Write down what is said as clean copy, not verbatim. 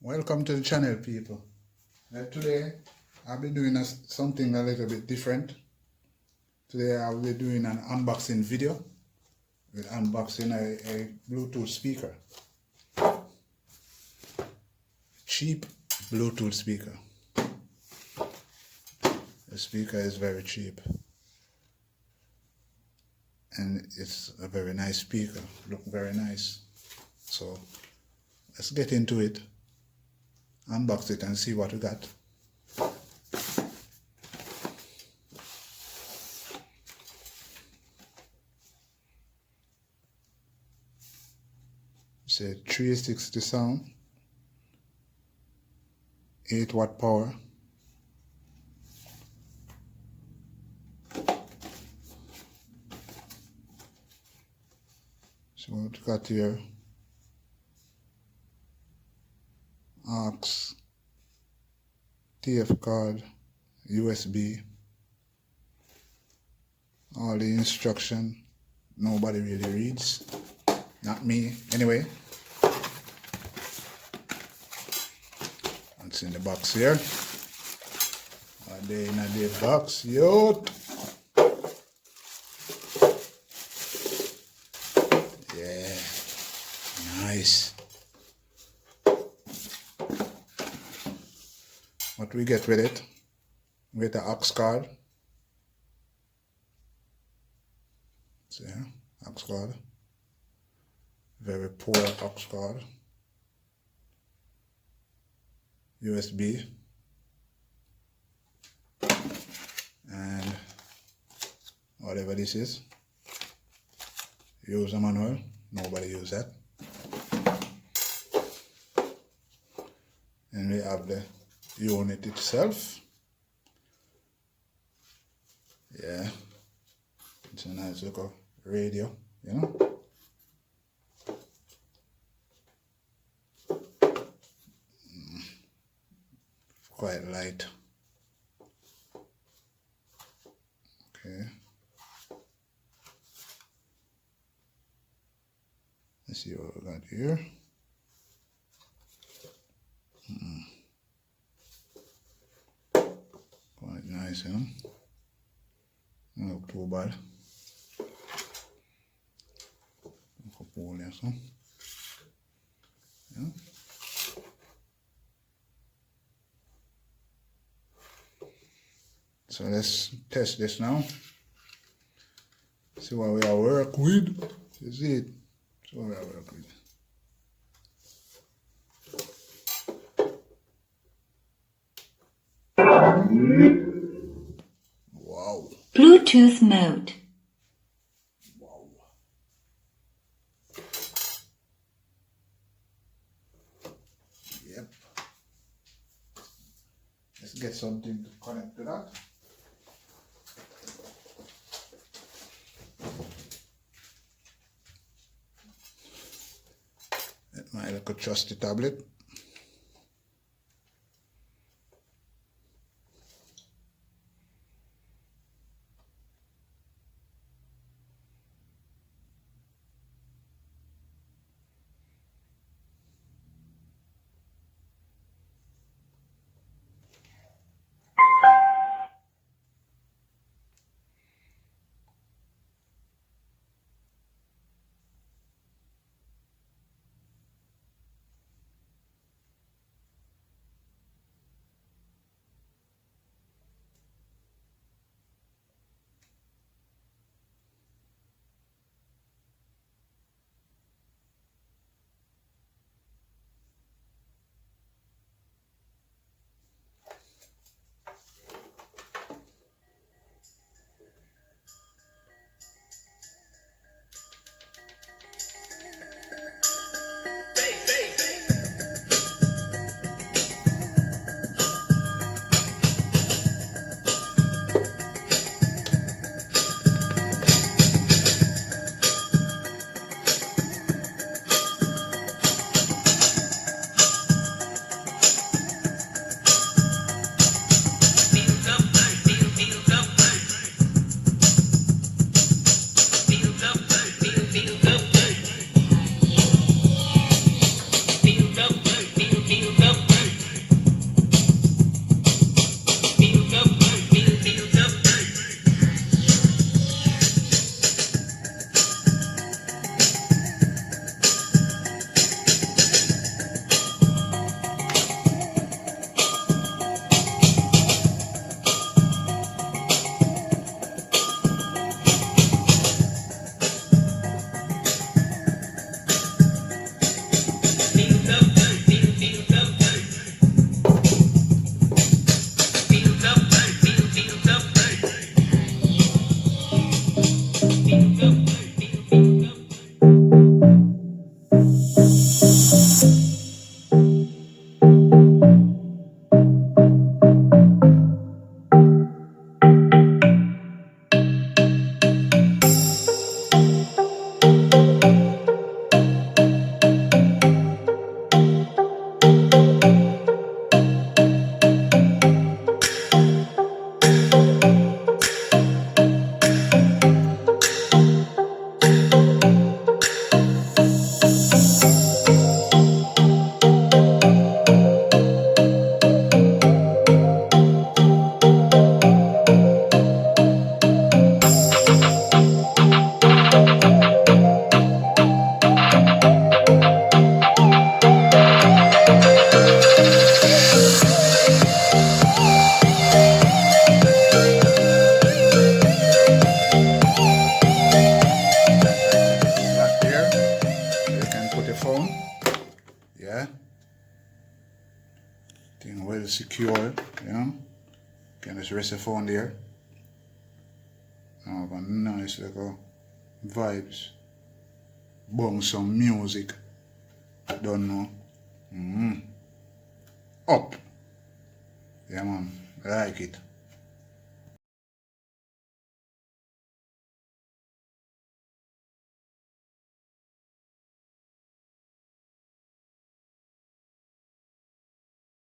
Welcome to the channel, people. Today I'll be doing something a little bit different. Today I'll be doing an unboxing video with unboxing a Bluetooth speaker. Cheap Bluetooth speaker. The speaker is very cheap and it's a very nice speaker. Look very nice. So let's get into it. Unbox it and see what we got. It's a 360 sound, 8-watt power. So what we got here, aux, TF card, USB, all the instruction nobody really reads, not me anyway. What's in the box here? What they in the box? Yo! Yeah, nice. What we get with it? We get the aux card. See, aux card. Very poor aux card. USB. And whatever this is. User manual. Nobody use that. And we have the unit itself. Yeah, it's a nice little radio, you know. Quite light. Okay. Let's see what we got here. Quite nice, you know. Don't look too bad. Yeah. So let's test this now. See what we are work with. You see it? See what we are work with. Wow. Bluetooth mode. Wow. Yep. Let's get something to connect to that. My little trusty tablet. Yeah. Thing well secure, you know. Can just rest the phone there. Now have a nice little vibes. Bung some music. Don't know. Up. Yeah man, I like it.